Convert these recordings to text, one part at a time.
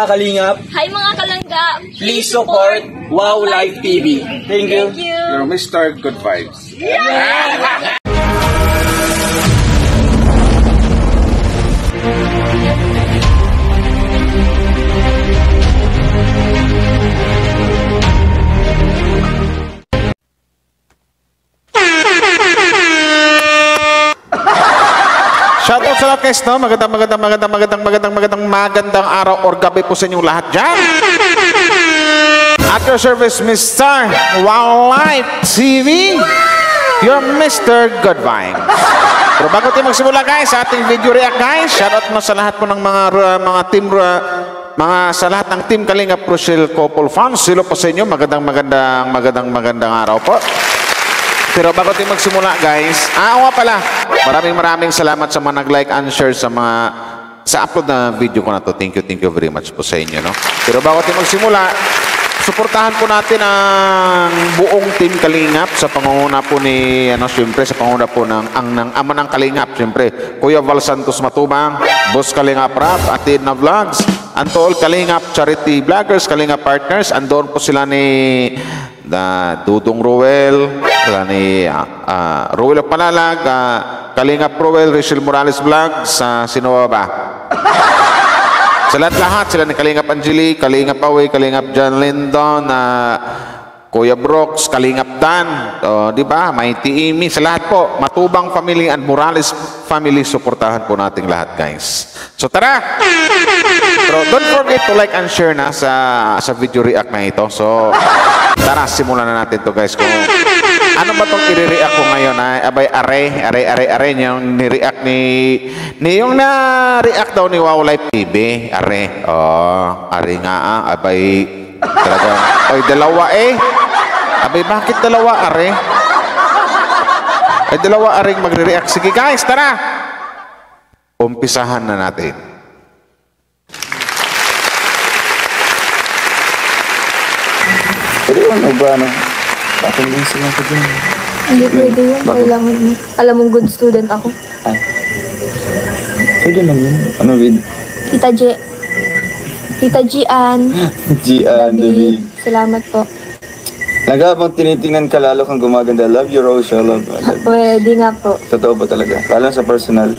Kalingap. Hi mga kalangga! Please support Wow Life TV. Thank you. You're Mr. Good Vibes. Yeah! Shoutout sa lahat guys, no? Magandang araw or gabi po sa inyong lahat dyan. At your service, Mr. Wow Life TV, your Mr. Good Vibes. Pero bago tayo magsimula guys, sa ating video react guys, shoutout mo sa lahat po ng mga team, sa lahat ng team Kalingap Rochelle Couple Fans. Silo po sa inyo, magandang araw po. Pero bago tayo magsimula guys, nga pala, maraming salamat sa mga nag-like and share sa upload na video ko na to. Thank you very much po sa inyo, no? Pero bago tayo magsimula, suportahan po natin ang buong team Kalingap sa pangunguna po ni, siyempre, sa pangunguna po ng ama ng Kalingap, siyempre, Kuya Val Santos Matubang, Boss Kalingap Rap, Atid na Vlogs, Antol Kalingap Charity Vloggers, Kalingap Partners, andoon po sila ni Dudong Roel, sila ni Roel Panalag, Kalingap Roel, Rachel Morales Vlogs, sino ba? Sa lahat, sila ni Kalingap Angeli, Kalingap Away, Kalingap John Lindon, Kuya Brooks, Kalingap Dan, di ba? Mighty Amy, sa lahat po, Matubang Family and Morales Family, suportahan po nating lahat guys. So tara! Pero don't forget to like and share na sa video react na ito. So tara, simulan na natin to guys. Kung ano ba itong i-react ko ngayon? Abay, are yung ni-react yung na-react daw ni Wow Life TV. Are nga abay, talaga. Oy, dalawa Abay, bakit dalawa are? Ay, dalawa aring magre-react. Sige guys, tara! Umpisahan na natin. Pwede ano ba, bakit din sila ko dyan? Hindi pwede yun. Kailangan mo. Alam mong good student ako. Pwede lang yun. Ano, Wid? Tita Gian. Gian, David. Salamat po. Nagabang tinitingnan ka lalo kang gumaganda. Love you, Rochelle. Pwede nga po. Totoo ba talaga? Kala sa personal.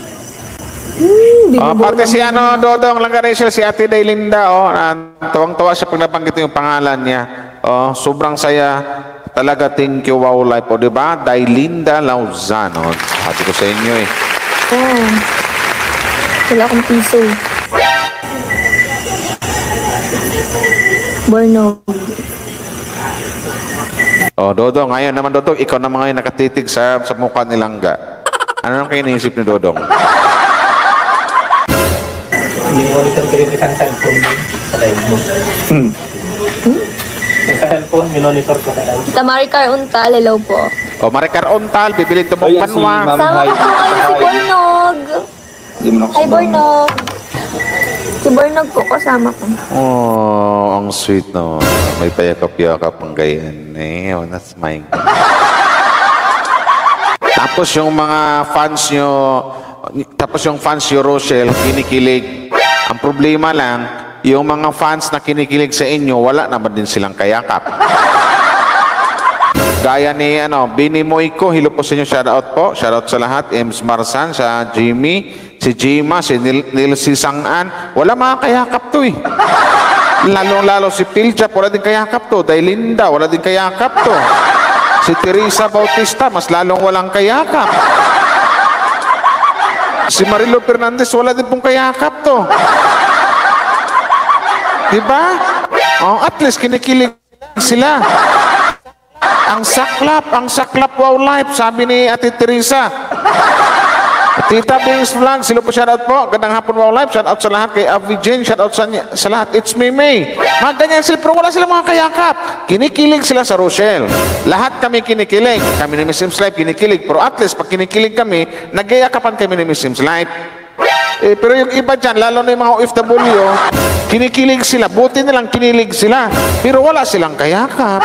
Pati si Dodong Langaresyo, si Ate Daylinda, tuwang-tuwa siya pag nabanggit yung pangalan niya. Sobrang saya talaga. Thank you, Wow Life. O, diba? Daylinda Lauzano. Hati ko sa inyo Wala akong piso. Borno. Dodong, ngayon naman Dodong, ikaw naman ngayon nakatitig sa mukha ni Langga. Ano nang kayo naisip ni Dodong? Hindi mo ulit ang pinipikang cellphone sa live mo. Yung cellphone, minonitor ko sa live. Tita Maricar Untal, hello po. Maricar Untal, bibili ito mong panwa. Sama ko ngayon si Bornog. Hi, Bornog. Si Bornog po, kasama ko. Ang sweet no. May payakap-yakap ang gayan. That's mine. Tapos yung mga fans nyo, Rochelle, kinikilig. Ang problema lang, yung mga fans na kinikilig sa inyo, wala naman din silang kayakap. Gaya ni Bini Moyko, hilo po sa inyo, shoutout po. Shoutout sa lahat. Ems Marsan, sa Jimmy, si Jima, si Nilsi Sangan. Wala mga kayakap to Lalo si Pilcha, wala din kayakap to. Daylinda, wala din kayakap to. Si Teresa Bautista, mas lalong walang kayakap. Si Marilo Fernandez, wala din pong kayakap to. Diba? At least kinikilig sila. Ang saklap Wow Life, sabi ni Ate Teresa. Tita Bings Vlog, sila po, shoutout po. Gandang hapon, Wow Life. Shoutout sa lahat kay Avi Jane. Shoutout sa lahat. It's me, May. Mga ganyan sila, pero wala sila mga kayakap. Kinikilig sila sa Rochelle. Lahat kami kinikilig. Kami ni Miss Sims Life kinikilig. Pero at least, pag kinikilig kami, nagyayakapan kami ni Miss Sims Life. Pero yung iba dyan, lalo na yung mga OFW, kinikilig sila. Buti nilang kinilig sila. Pero wala silang kayakap.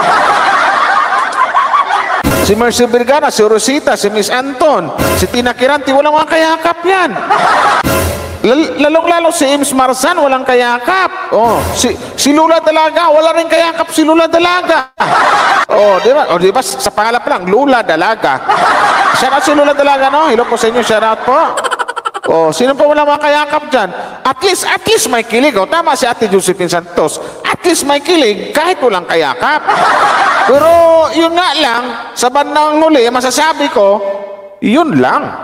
Si Mercy Vergara, si Rosita, si Miss Anton, si Tina Kiranti, walang mga kayakap yan. Lalong-lalo si Ims Marsan, walang kayakap. Oh, si Lula Dalaga, wala rin kayakap si Lula Dalaga. Oh, di ba? Sa pangalan pa lang, Lula Dalaga. Shout out si Lula Dalaga, no? Hello po sa inyo, shout out po. Oh, sino pa wala makayakap dyan? At least may kilig. Oh, tama si Ate Josephine Santos. At least may kilig kahit walang kayakap. Pero yun nga lang, sa bandang huli, masasabi ko, yun lang.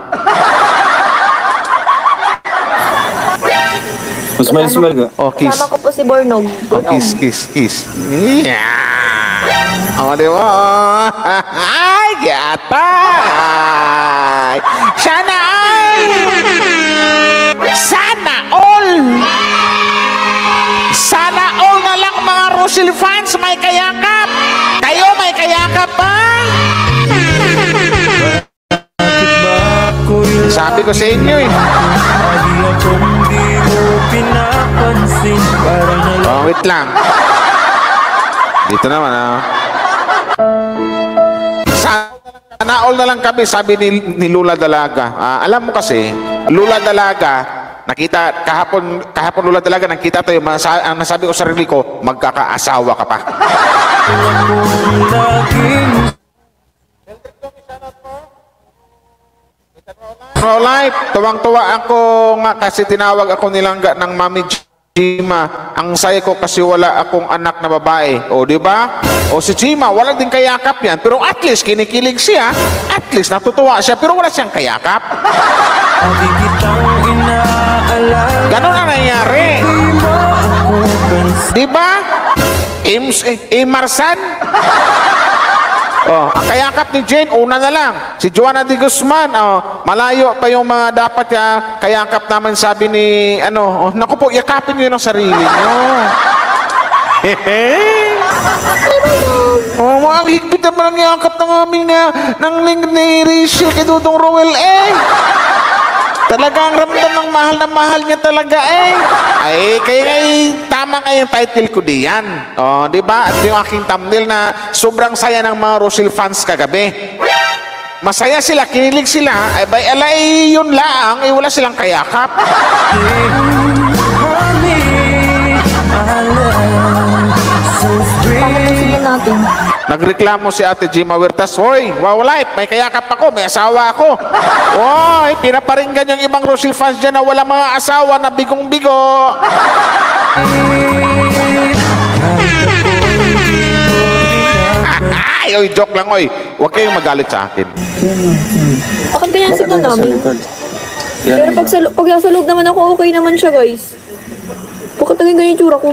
Smile ka. Oh, kiss. Kasama ko po si Bornog. Oh, kiss. Yeah. Oh, di ba? Ay, gatay. Sana all na lang mga Rosil fans may kayakap. Kayo may kayakap ba? Sabi ko sa inyo eh. Oh, wait lang. Dito naman ah. Sana all na lang kami, sabi ni Lula Dalaga. Alam mo kasi, Lula Dalaga, nakita kahapon Lula Dalaga, nakita tayo, ang nasabi ko sa sarili ko, magkakaasawa ka pa. Life, tuwang-tuwa ako nga kasi tinawag ako nilangga ng Mami Chima. Ang saya ko kasi wala akong anak na babae. O, di ba? O si Chima, wala din kayakap yan. Pero at least kinikilig siya. At least natutuwa siya. Pero wala siyang kayakap. Ganon ang nangyari. Di ba? Marsan? Oh, ang kayakap ni Jane, una na lang. Si Joanna de Guzman, malayo pa yung mga dapat kayakap naman, sabi ni, naku po, yakapin nyo ng sarili nyo. Oh, ang higpit naman ang yakap ng aming ng link ni Rachel kay Dudong Roel Talagang ramdam ng mahal na mahal niya talaga Ay, kaya tama nga yung title ko diyan. Oh, di ba? At yung aking thumbnail na sobrang saya ng mga Rosil fans kagabi. Masaya sila, kinilig sila. Ay, bay, alay, yun lang. Wala silang kayakap. Natin. Nagreklamo si Ate Gima Huertas, hoy, wow life, may kayakap ako, may asawa ako. Hoy, pinaparinggan yung ibang Rosil fans dyan na wala mga asawa na bigong-bigo. Ay, oy, joke lang, oy. Huwag kayong magalit sa akin. Bakit ganyan signal namin? Pero pag nasa loob naman ako, okay naman siya, guys. Bakit naging ganyan yung tsura ko?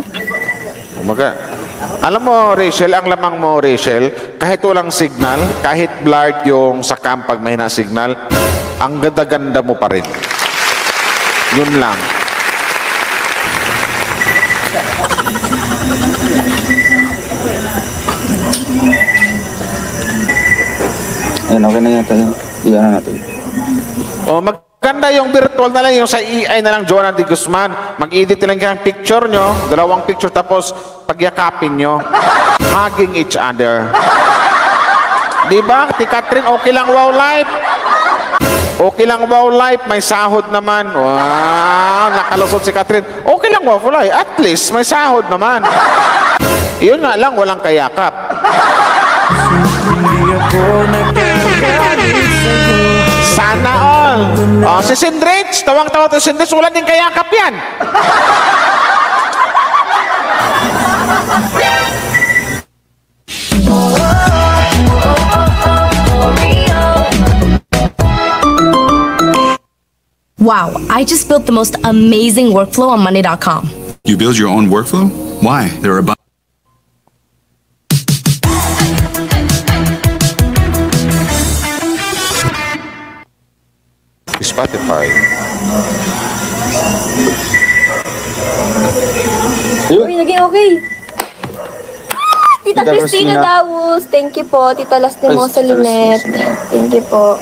Umaga. Alam mo, Rachel, ang lamang mo, Rachel, kahit walang signal, kahit blurred yung sa cam pag may na-signal, ang ganda-ganda mo pa rin. Yun lang. Ayan, okay na yata yun. Iyan na natin. O, maganda yung virtual na lang, yung sa EI na lang, Joanna de Guzman. Mag-edit lang yung picture nyo, 2 picture, tapos pagyakapin nyo. Hugging each other. Diba? Ti Catherine, okay lang wow life. Okay lang wow life, may sahod naman. Wow, nakalusot si Catherine. Okay lang wow life, at least may sahod naman. Iyon nga lang, walang kayakap. Sana all. Oh, si Sindrich, tawang-tawa to si Sindrich, wala din kayakap yan. Wow, I just built the most amazing workflow on Monday.com. You build your own workflow? Why? There are Spotify. Uy, naging okay. Tita Christina Dawus, thank you po. Tita Lastimosa Linet, thank you po.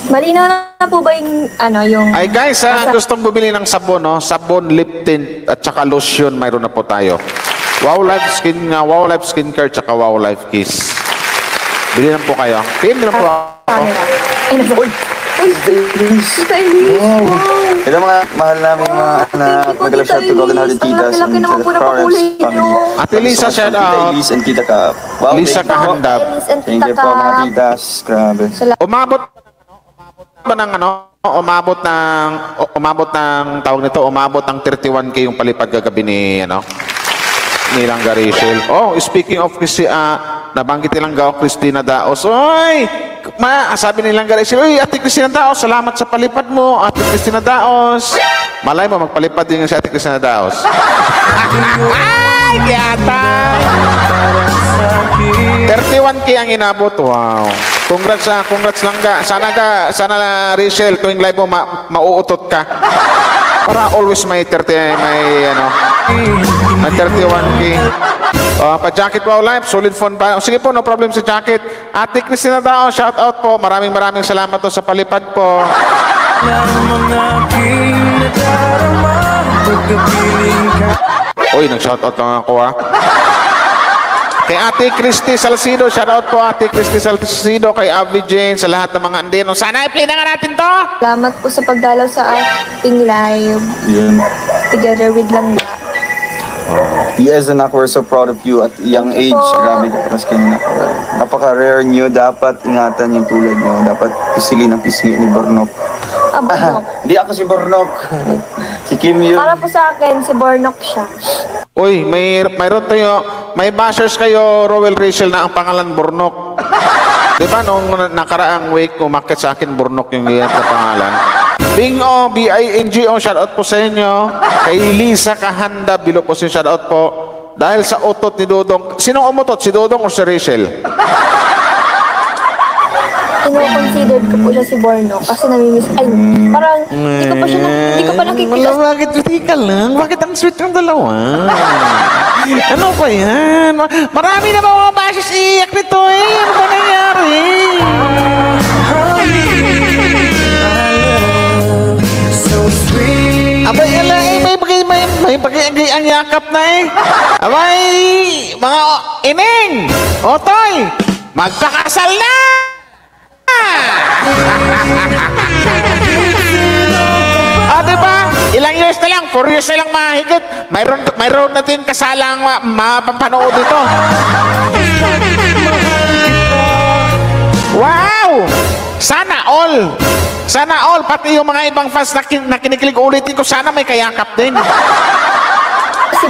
Malinaw na po ba yung, yung... Ay guys, gustong bumili ng sabon, no? Sabon, lip tint, at saka lotion, mayroon na po tayo. Wow Life Skincare, tsaka Wow Life Kiss. Bili lang po kayo. PM lang po ako. Uy, Tita Elise. Wow. Ito mga mahal namin mga anak. Nag-love shout to Golden Hearted Titas Ang laki naman po ng Florence pakulay family. nyo. Ate Lisa, shout Tita out. Elise and Tita Kap. Wow, Lisa thank you. Kahandap. Elise and Thank Tita you po mga Kap. titas. Grabe. Umabot ng tawag nito, umabot ng 31k yung palipad kagabi ni Langga Rachel. Oh, speaking of nabanggit ni Langga Christina Daos. Oy! Sabi ni Langga Rachel, "Uy, Ate Christina Daos, salamat sa palipad mo, Ate Christina Daos." Malay mo magpalipad din si Ate Christina Daos. Ay, yata. 31k ang inabot. Wow. Congrats Langga. Sana Rachel tuwing live mo mauutot ka. Para always may 31k. Pa-jacket Wow Live, solid phone pa. Sige po, no problem sa jacket. Ate Christina Dao, shout out po. Maraming salamat po sa palipad po. Uy, nag-shout out lang ako Kay Ate Christy Salcido, shout out po Ate Christy Salcido, kay Avi Jane, sa lahat ng mga andino. Sana i-play na nga natin to! Salamat po sa pagdalaw sa ating live. Yun. Together with Langga. Yes, anak, we're so proud of you at young age. Grabe ka paras kayo. Napaka-rare nyo. Dapat ingatan yung tulad nyo. Dapat pisilin ang pisngi ni Bornok. Bornok. Hindi ako si Bornok. Si Kim yun. Para po sa akin, si Bornok siya. Uy, mayroon tayo, may bashers kayo, Rowell Rachel, na ang pangalan Bornok. Di ba nung nakaraang week, umakit sa akin Bornok yung iyan na pangalan. Bingo, B-I-N-G-O, shoutout po sa inyo. Kay Lisa Kahanda, bilo po siya, shoutout po. Dahil sa utot ni Dodong, sinong umutot? Si Dodong o si Rachel? Ino-considered ko po siya si Bornok kasi namimiss. Ay, parang hindi ko pa nakikita. Bakit tika lang? Bakit ang sweet ng dalawa? Ano ba yan? Marami na mga basis iyak nito eh. Ano ba nangyari? Abay, may pag-iagay ang yakap na eh. Abay, mga ineng, otoy, magpakasal na! Diba? Ilang years na lang, 4 years na lang mahigit. Mayroon natin kasalang mapapanood dito. Wow! Sana all, pati yung mga ibang fans na kinikilig ulitin ko, sana may kayakap din. Si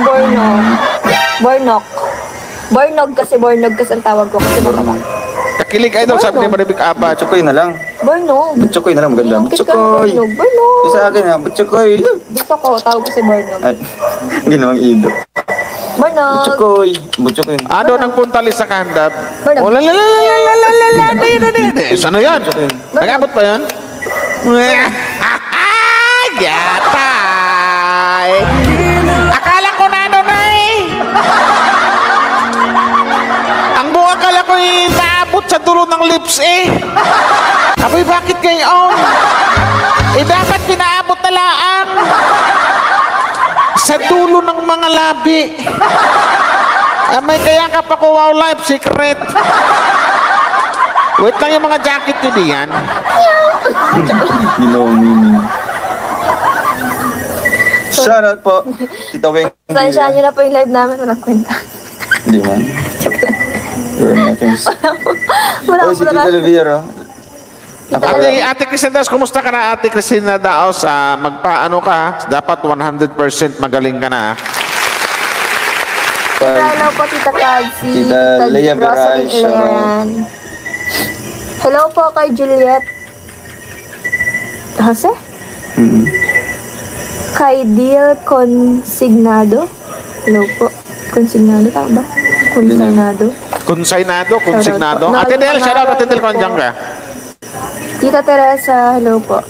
Bornog kasi ang tawag ko kasi Bornog. Kakilig idol, sabi ni Maribik Aba. Butsukoy na lang. Bornog. Butsukoy na lang, maganda. Butsukoy. Bornog. Isa akin ha, Butsukoy. Gusto ko, tawag ko si Bornog. Ay, ginawang ido. Bornog. Butsukoy. Butsukoy. Ano nang punta sa Kahandap? Bornog. Oh, ano yan? Nag-abot pa yan? Yatay! Akala ko na ano na eh! Ang buong akala ko eh, naabot sa dulo ng lips eh! Aboy, bakit gayon? Dapat pinaabot na laang sa dulo ng mga labi. May kayakap ako, Wow Life, secret. Wait lang yung mga jacket nyo diyan. Ginawang meaning. Shoutout po, Tita Weng. Sansya nyo na po yung live namin, walang kwenta. Hindi man. You're nothing. Wala Oh, si ko Tita Elvira. Ate Christina Daos, kumusta ka na Ate Christina Daos? Magpaano ka? Dapat 100% magaling ka na. Hello po, Tita Kadsi. Tita Lea Rosalie Veray, Ileran. Hello po kay Juliet. Jose? Kay Dil Consignado. Hello po. Consignado, tama ba? Consignado. Consignado. Ate Del, shout out Ate Del, kung andyan ka. Tita Teresa, hello po.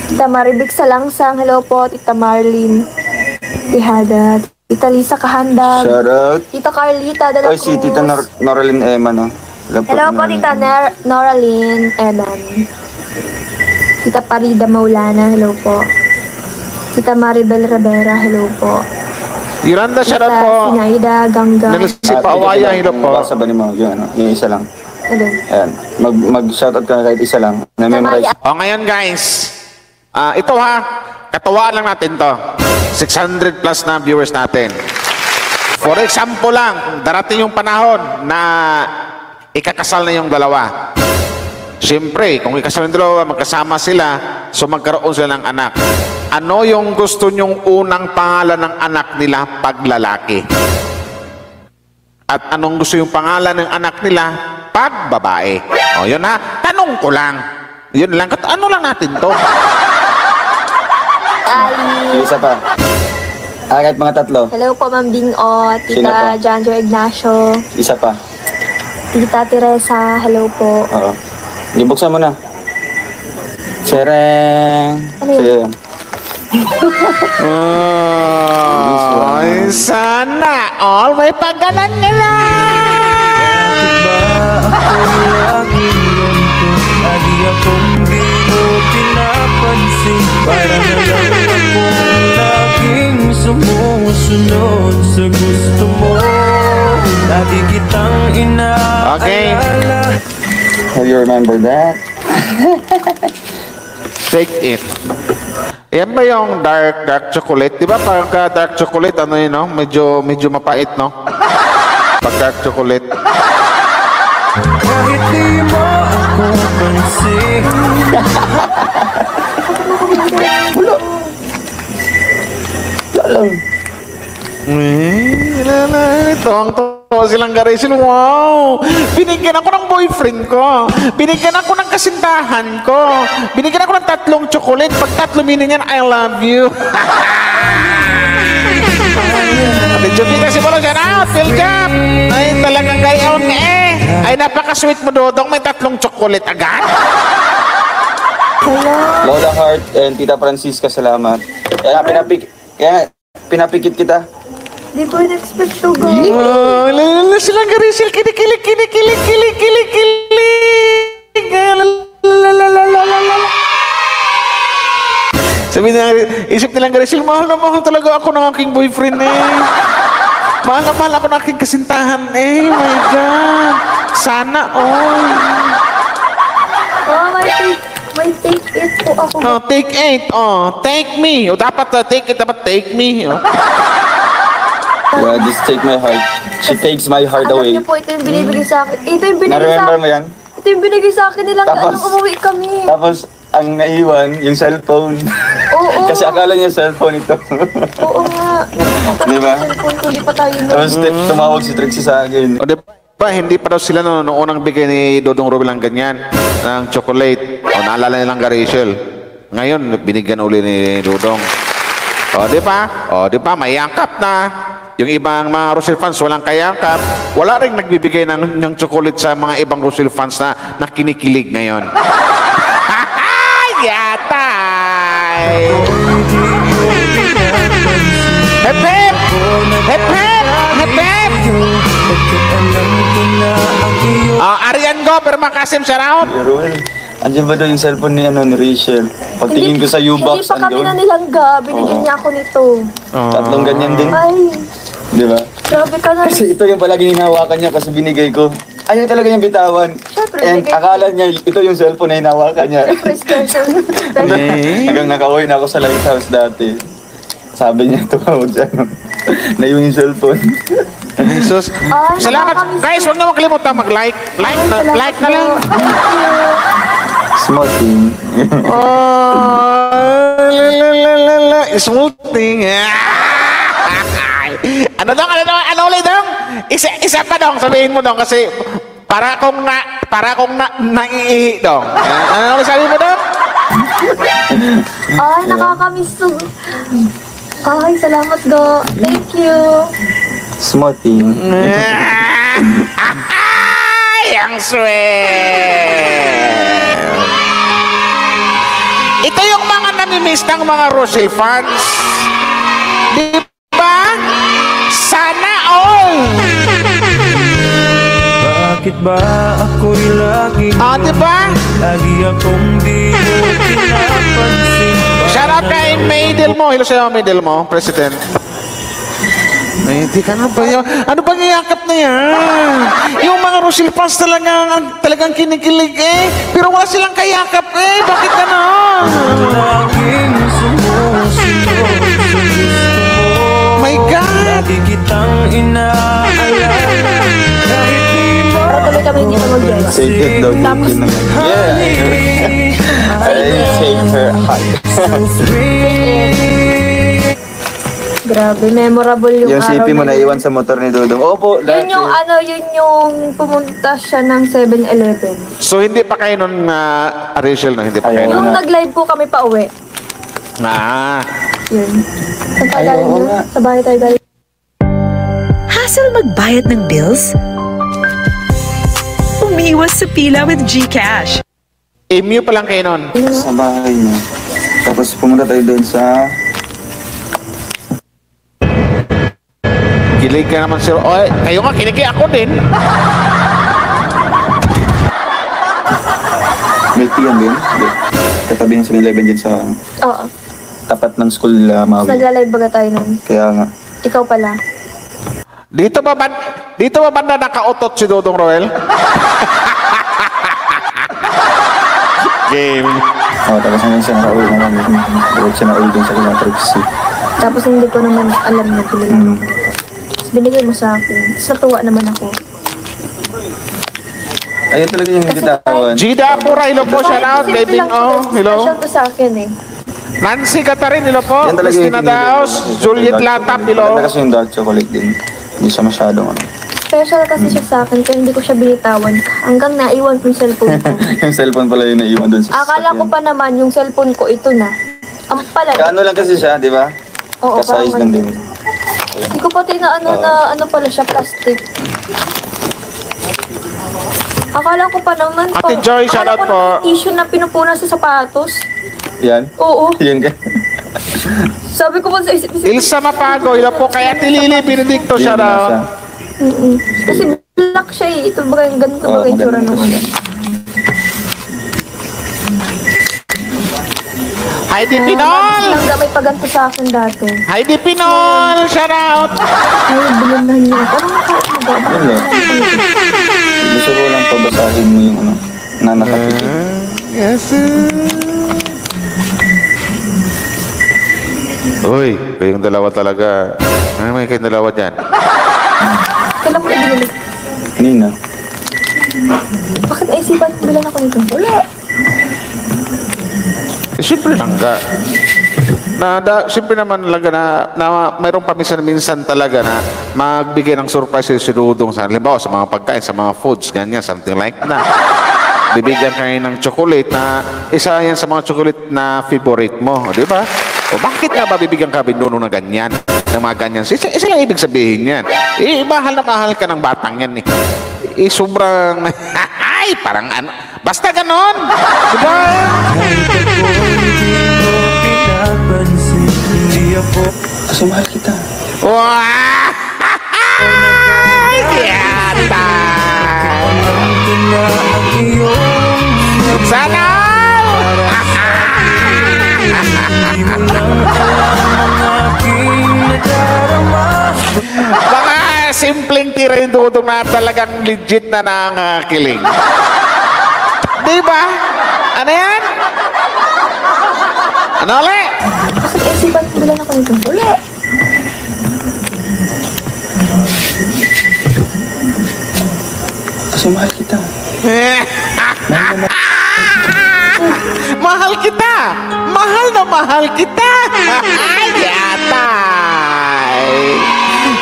Tita Maribik Salangsang, hello po. Tita Marlene Tihada. Tita Lisa Kahanda. Shoutout. Tita Carlita de la Oy, Cruz. si Tita Noraline Eman, no? Hello po, Tita Noraline Eman. Tita Parida Maulana, hello po. Tita Maribel Rivera, hello po. Yolanda, shout out po. Tita Sinaida Gangga. Si Paawaya, hello po. Sa ba ni mga yun, ano? Yung isa lang. Ano? Ayan. Mag-shoutout ka na kahit isa lang. Na-memorize. O ngayon guys, ito ha, katuwaan lang natin to. 600 plus na viewers natin. For example lang, darating yung panahon na ikakasal na yung dalawa. Siyempre, kung ikasal yung dalawa, magkasama sila, so magkaroon sila ng anak. Ano yung gusto nyong unang pangalan ng anak nila pag lalaki? At anong gusto yung pangalan ng anak nila pag babae? O yun ha, tanong ko lang. Yun lang, ano lang natin to? Isa pa. Kahit mga tatlo. Hello po, Ma'am Bingot, Sino Tita pa? Janjo Ignacio, Isa pa. Tita Teresa, hello po. Oo. Ibuksan mo na. Sereng. Ano yun? Ay, sana all may pagganan nila. Lagi akong di mo pinapansin. Para na lang akong laging sumusunod sa gusto mo. Lagi kitang inaalala. Okay. Have you remember that? Take it. Yan ba yung dark chocolate? Di ba pagka dark chocolate, ano yun, no? Medyo mapait, no? Pag dark chocolate. Kahit di mo ako pansin. Tuwang-tuwa silang Garicel. Wow! Binigyan ako ng boyfriend ko. Binigyan ako ng kasintahan ko. Binigyan ako ng 3 chocolate. Pag 3 meaning yan, I love you. Medyo di kasi pala dyan out, Phil Jap. Ay, talagang gayon eh. Ay, napaka-sweet mo, Dodong. May 3 chocolate agad. Lola Heart and Tita Francisca, salamat. Kaya pinapikit kita. Di ko in-expect to go. Oh, lala silang Garicel. Kinikilig. Sabi na, isip nilang Garicel, mahal na mahal talaga ako ng aking boyfriend eh. Mahal na mahal ako ng aking kasintahan eh. My God. Sana all. Oh, may take it po ako. Oh, take 8. Oh, take me. O dapat take it, dapat take me. Oh. Yeah, just take my heart. She takes my heart Alam away. niyo po, ito yung binibigay sa akin. Ito yung binibigay sa Na-remember mo akin. yan? Ito yung binigay sa akin nilang Tapos- nung umuwi kami. Tapos, ang naiwan, yung cellphone. Oo. Kasi akala niya cellphone ito. Oo nga. Di ba? Cellphone ko, di pa tayo Tapos tumawag si Trixie sa akin. O di ba, hindi pa daw sila noong unang bigay ni Dodong Robel ng ganyan, ng chocolate. O naalala nilang Garicel. Ngayon, binigyan uli ni Dodong. O di ba, may angkap na. Yung ibang mga Russell fans, walang kayangkap. Wala rin nagbibigay ng chocolate sa mga ibang Russell fans na kinikilig ngayon. Yatay! Hep hep! Hep hep! Hep hep! Arian Go, Perma Kasim, shout out! Ruel, andyan ba daw yung cellphone ni Rachel? Pagtingin ko sa U-box, Hindi pa kami andun. na nilangga. Binigyan niya ako nito. Tatlong ganyan din. Ay, Di ba? grabe ka na. Kasi ito yung palagi hinahawakan niya kasi binigay ko. Ayaw talaga niyang bitawan. Siyempre, And binigay- akala niya, ito yung cellphone na hinahawakan niya. Prescription. Hanggang nakauwi na ako sa lighthouse dati. Sabi niya, tumawag siya. Naiwan yung cellphone. Jesus. Ay, Salamat. nakakamiss Guys, huwag na makalimutan mag-like. Like na lang. Small thing. Smooth thing. Ano ulit dong? Isa pa dong, sabihin mo dong kasi para kong naiihi dong. Ano ulit sabihin mo dong? Ay, nakakamiss to. Ay, salamat go. Thank you. Small thing. Ay, ang sweet! Ito yung mga namimiss ng mga Russell fans. Di ba? Sana all! Bakit ba ako'y lagi Di ba? Lagi akong di mo pinapansin. Shout out kay May Delmo. Hello sa'yo, May Delmo, President. Ay, hindi ka na ba yun? Ano bang iyakap na yan? Yung mga Rosil fans talagang kinikilig eh. Pero wala silang kayakap eh. Bakit ganon? Laging sumusunod sa gusto mo. My God! Lagi kitang inaalala. Kahit di mo Para tuloy kami hindi mag-jowa. Take it daw. Tapos, Yun naman. Yeah. I take her heart. grabe, memorable yung Yung araw CP mo na naiwan sa motor ni Dudong. Opo, Yun yung yun yung pumunta siya ng 7-Eleven. So, hindi pa kayo nun, Rachel, no? Hindi pa kayo Ayaw. nun? Yung nag-live po kami pa uwi. Ah. Yun. Saan tayo galing oo yun? nga. Sa bahay tayo galing. Hassle magbayad ng bills? Umiwas sa pila with GCash. MU pa lang kayo nun. sa bahay niya. Tapos pumunta tayo doon sa... Kilig ka naman sir. Oy, kayo nga, kilig ako din. Milk tea yan din. Katabi ng 7-Eleven dyan sa Oo. tapat ng school Tapos Maui. nagla-live baga tayo nun. Kaya nga. Ikaw pala. Dito ba banda nakautot si Dodong Roel? Game. Tapos hanggang siya nakauwi na namin. Diretso siya nakauwi din sa Trixie. Tapos hindi ko naman alam na pinili ko. Tapos binigay mo sa akin. Tapos natuwa naman ako. Ayun talaga yung bitawan. Gida Apura, hello po. Shout out. Simple Kevin lang to, O, hello. special to sa akin eh. Nancy Katarin, hello po. Yan talaga Christina Daos, Juliet Latap, hello. Maganda kasi yung dark chocolate din. Hindi siya masyadong ano. Special kasi siya sa akin kaya hindi ko siya binitawan. Hanggang naiwan ko yung cellphone ko. Yung cellphone pala yung naiwan doon sa Akala ko pa naman yung cellphone ko ito na. Ang pala. Kaano lang kasi siya, di ba? Oo, Ka-size parang lang din. Hindi ko pati na ano pala siya, plastic. Akala ko pa naman. Ate Joy, shout out po. Tissue na pinupunan sa sapatos. Yan. Oo. Yan ka. Sabi ko pa sa isip-isip. Ilsa Mapago, hello po. Kaya Tilili Benedicto, shout out. Kasi black siya eh. Ito ba yung ganito ba yung tsura ng ano. Heidi Pinol! Lang may paganto sa akin dati. Heidi Pinol, shout out. Ay, binunan niya. Parang nakakagaba. Yan lang. Gusto ko lang pabasahin mo yung ano, na nakapikit. Yes. Uy, kayong dalawa talaga. Ano may kayong dalawa dyan? Kailan ko ibinili? Kanina. Bakit naisipan bilan ako nito? Wala. Eh, siyempre lang ga. Siyempre naman talaga na mayroong paminsan-minsan talaga na magbigay ng surprise si Dudong sa halimbawa sa mga pagkain, sa mga foods, ganyan, something like that. Bibigyan kayo ng chocolate na isa yan sa mga chocolate na favorite mo, di ba? O bakit nga ba bibigyan ka binuno na ganyan? Ng mga ganyan? Isa lang ibig sabihin yan. Mahal na mahal ka ng batang yan eh. Sobrang, ay, parang ano, basta ganon. Di ba? Hindi ako Kasi mahal kita. Wow! Yata! na ang iyong Sana! Hindi mo lang alam ang aking nadarama. Mga simpleng tira yung Dudong na talagang legit na nangakiling. Di ba? Ano yan? Ano ulit? Bakit naisipan bilan ako nito? Wala. Kasi mahal kita. Mahal kita! Mahal na mahal kita! Yatay!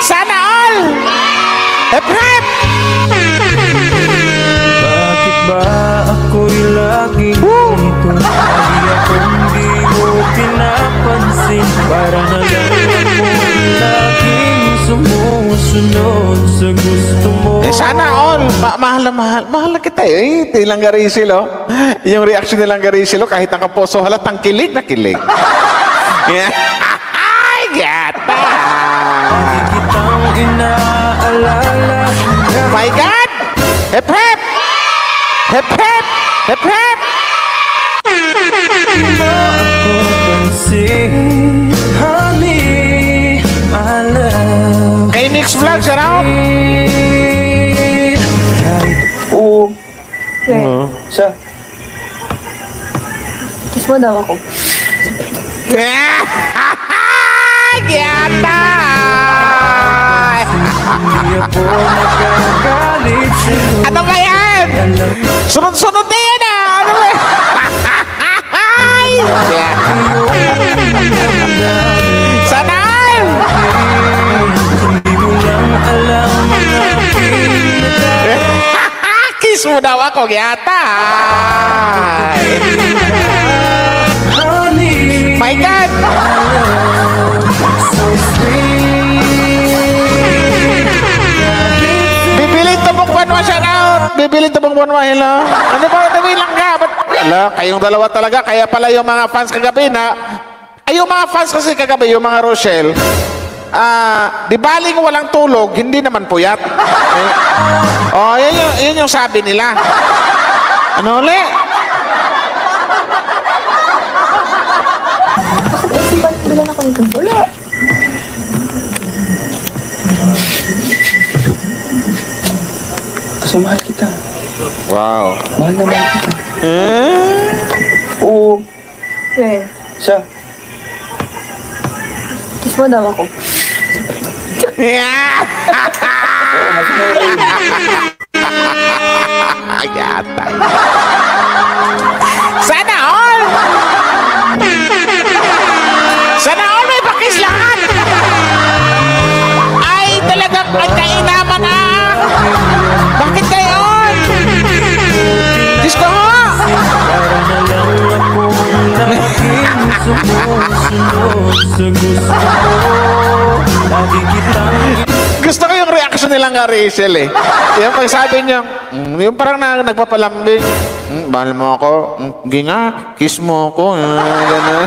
Sana all! Hep-hep! Bakit ba ako'y laging ganito? Lagi akong di mo pinapansin. Para na lang ako'y laging sumusunod sa gusto mo. Eh, sana all! Mahal na mahal. Mahal na kita eh. Tilang Garisilo. Yung reaction nilang Garisilo, kahit nakaposo, halatang kilig na kilig. Ay, gata! Lagi kitang inaalala. My God! Hep hep! Hep hep! Hep hep! Di mo ako pansin. Honey, my love. siya raw? Oo. Swear. Siya. Kiss mo daw ako. Gyata! Hindi ako nagagalit sa'yo. Ano ba yan? Sunod-sunod na yan ah! Ano ba yan? Sana all! Hindi mo lang alam ang aking Kiss mo daw ako, Gyata! honey. My God! So sweet. Bibili tubong banwa siya out! Bibili tubong banwa, hello? Ano ba? Nabilang ka? Ba't? Ala, kayong dalawa talaga. Kaya pala yung mga fans kagabi na... Ay, yung mga fans kasi kagabi, yung mga Rochelle, di baling walang tulog, hindi naman puyat. Oh, yun yung sabi nila. Ano ulit? Isipan, bilan ako nito. Wala. Kasi mahal kita. Wow. Mahal na mahal kita. Oo. Swear. Siya. Kiss mo daw ako. Gyata. Sana all! Sana all may pakis lahat! Ay, talagang kainaman ah! Bakit gayon? Diyos ko ho! Para na lang akong laging sumusunod sa gusto mo. Lagi kitang Gusto ko yung reaction nilang nga Rachel eh. Yung pag sabi niya, yung parang nagpapalambing. Bahal mo ako. Hindi nga, kiss mo ako. Ganun.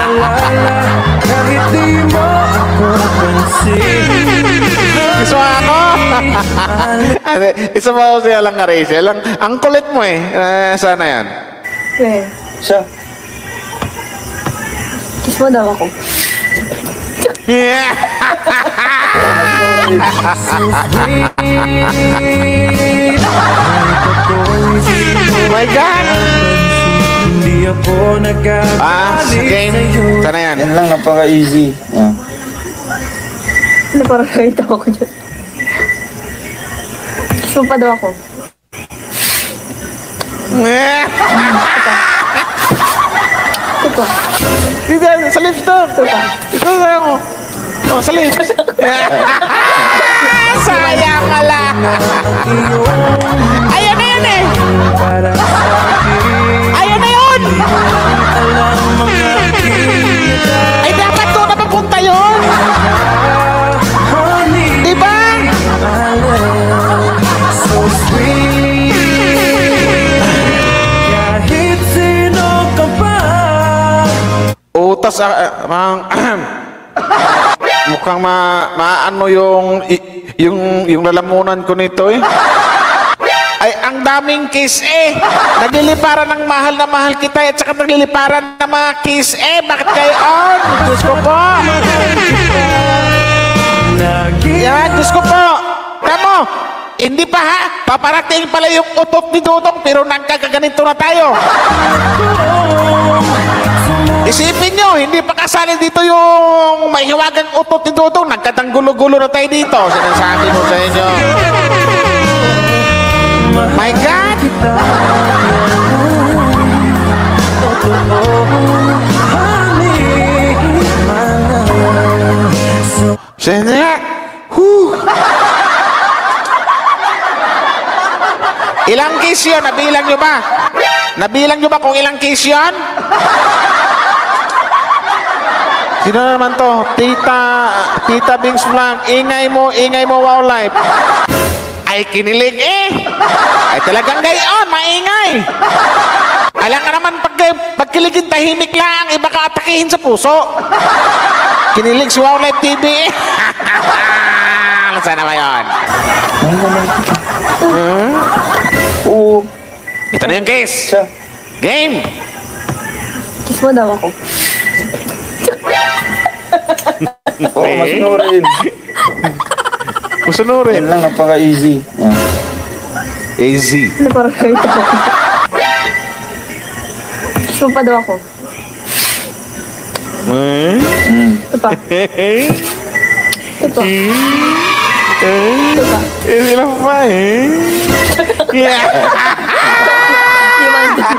alala. Kahit di mo ako pansin. Kiss mo ako. Isa mo ako siya lang nga Rachel. Ang kulit mo eh. Sana yan. Swear. Siya. Kiss mo daw ako. Oh my God! Hindi ako nagagalit Game. sa'yo. Sana yan. Yan lang, napaka-easy. Yeah. Ano parang kahit ako dyan. Kiss mo pa daw ako. Ito pa. Dito, sa lips to. Ito pa. Ito sa ako. Oh, sa lips. Sayang ka lang. Ayan na yun eh. Para sa akin, Ayan na yun. alam mga kita. Ay, dapat doon na papunta yun. Honey, Diba? so sweet. Kahit sino ka pa. Utas, mukhang maano yung lalamunan ko nito eh. Ay, ang daming kiss eh. Nagliliparan ng mahal na mahal kita at saka nagliliparan ng mga kiss eh. Bakit gayon? Diyos ko po. Yan, Diyos ko po. Tamo, hindi pa ha. Paparating pala yung utot ni Dudong pero nagkakaganito na tayo. Isipin nyo, hindi pa kasali dito yung may hiwagang utot ni Dudong. Nagkatanggulo-gulo na tayo dito. Sinasabi ko sa inyo. My God! Sina? Ilang kiss yun? Nabilang nyo ba? Nabilang nyo ba kung ilang kiss yun? Sino naman to? Tita Bings Vlog. Ingay mo, wow life. Ay, kinilig eh. Ay, talagang gayon, maingay. Alam ka naman, pagkiligin tahimik lang, iba ka atakihin sa puso. Kinilig si Wow Life TV eh. Sana ba yun? Oo. Ito na yung case. Siya. Game. Kiss mo daw ako. Oo, masunurin. Masunurin. Yan lang, napaka-easy. Yan. Easy. Ano parang kayo ito? Sumpa daw ako. Ito pa. Ito pa. Ito pa. Ilan pa eh? Yeah. Di man din.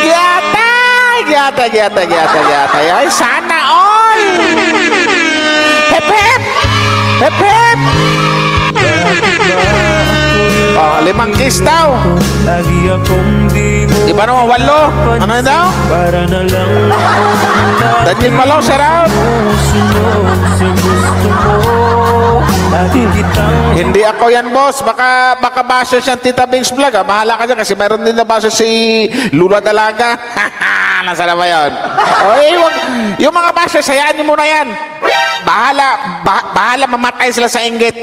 Gyata. Ay, sana all! Hep, hep! Hep, hep! Oh, 5 kiss daw. Lagi akong di mo Di ba naman 8? Ano daw? para na lang Daniel Malo, shout out. sunod sa gusto mo. Lagi kitang Hindi ako yan, boss. Baka basher siyang Tita Bing's vlog. Ah. Bahala ka dyan kasi meron din na basher si Lula Dalaga. Nasaan na ba yun? Oy, yung mga basher, sayaan niyo muna yan. Bahala mamatay sila sa inggit.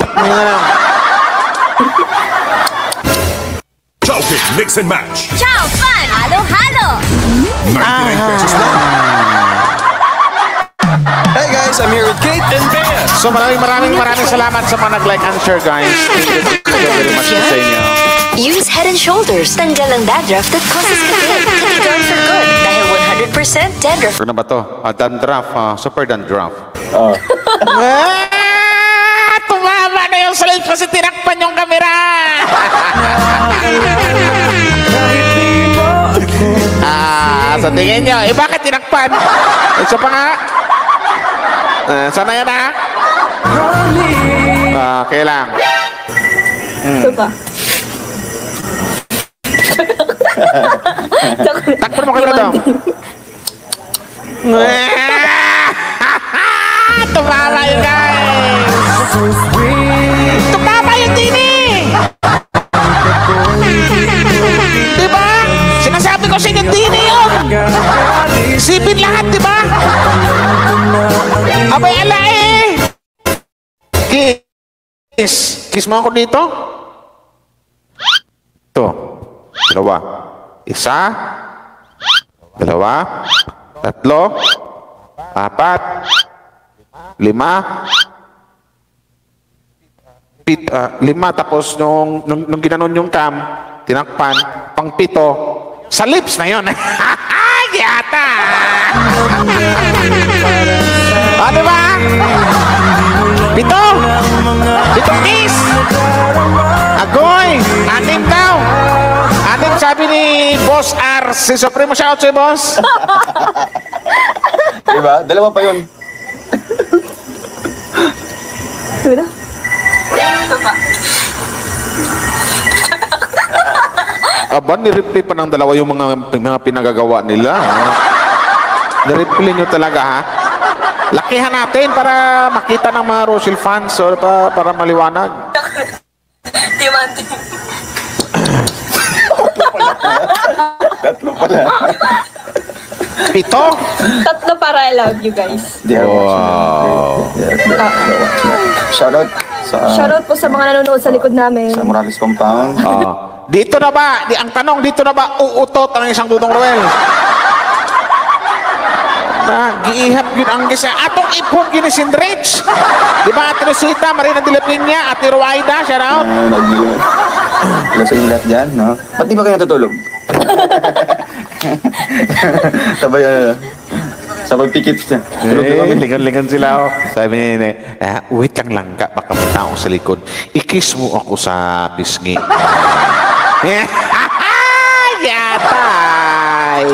Chowking Mix and Match. Ciao, fun! Halo, halo! 99 pesos lang. Hey guys, I'm here with Kate and Bea. So maraming salamat sa mga nag-like and share, guys. Thank you very much sa inyo. Use Head and Shoulders. Tanggal ang dandruff that causes kapit. Katigon for good. Dahil 100% dandruff. Ano ba to? Dandruff. Super dandruff. Oh. Tumama na yung slide kasi tinakpan yung kamera. Sa tingin nyo, bakit tinakpan? Isa pa nga. Sana yan ha? Okay lang. Ito pa. Takpan mo kayo na daw. Tumama yun, guys. Tumama yun, Tini. Diba? Sinasabi ko sa inyo, Tini yun. Sipin lahat, diba? Abay, ala eh. Kiss mo ako dito. Ito. 2. 1. 2. 3. 4. 5. 5 tapos nung ginanon yung cam, tinakpan, pang 7, sa lips na yun. Yata! Ano ba? 7 kiss! Agoy! 6 daw! 6 sabi ni Boss R. Si Supremo, shout out sa'yo, boss! Diba? 2 pa yun. Ito. Aba, nireplay pa ng 2 yung mga pinagagawa nila. Nireplay nyo talaga, ha? Lakihan natin para makita ng mga Rochelle fans or para maliwanag. Di man din. 3 pala. 7? 3 para I love you guys. Wow. Shoutout sa Shoutout po sa mga nanonood sa likod namin. Morales Compound. Dito na ba? Ang tanong, dito na ba uutot ang isang Dudong Roel? Giihap yun ang gisa. Atong ipog yun ni Sindrich. Di ba, Ate Rosita, Marina de la Piña, Ate Ruaida, shout out. Nag-iwan. Wala sa inyo lahat dyan, no? Ba't di ba kayo natutulog? Sabay pikit siya. Lingan-lingan sila ako. Sabi niya, wait lang langka, baka may tao sa likod. I-kiss mo ako sa pisngi. Yatay!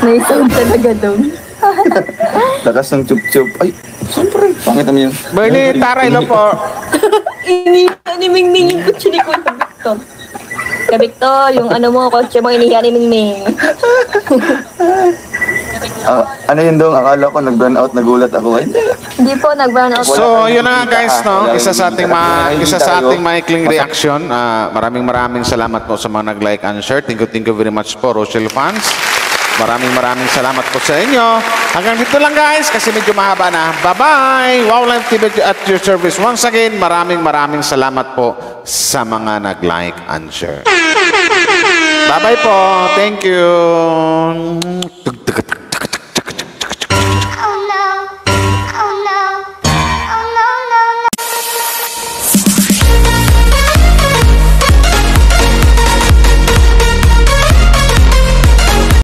May sound talaga doon. Lakas ng chup-chup. Ay, siyempre. Pangit naman yun. Bernie, taray lang po. Iniming-ning yung kutsi ni Kuya Victor. Kuya Victor, yung ano mo, kotse mo, inihiya ni Ming-Ming. Ano yun dong? Akala ko nag-burn out, nagulat ako. Ay, Hindi po, nag-burn out. So, yun na nga guys, no? Isa sa ating maikling reaction. Maraming salamat po sa mga nag-like and share. Thank you very much po, Rochelle fans. Maraming salamat po sa inyo. Hanggang dito lang guys, kasi medyo mahaba na. Bye-bye! Wow Live TV at your service. Once again, maraming salamat po sa mga nag-like and share. Bye-bye po. Thank you.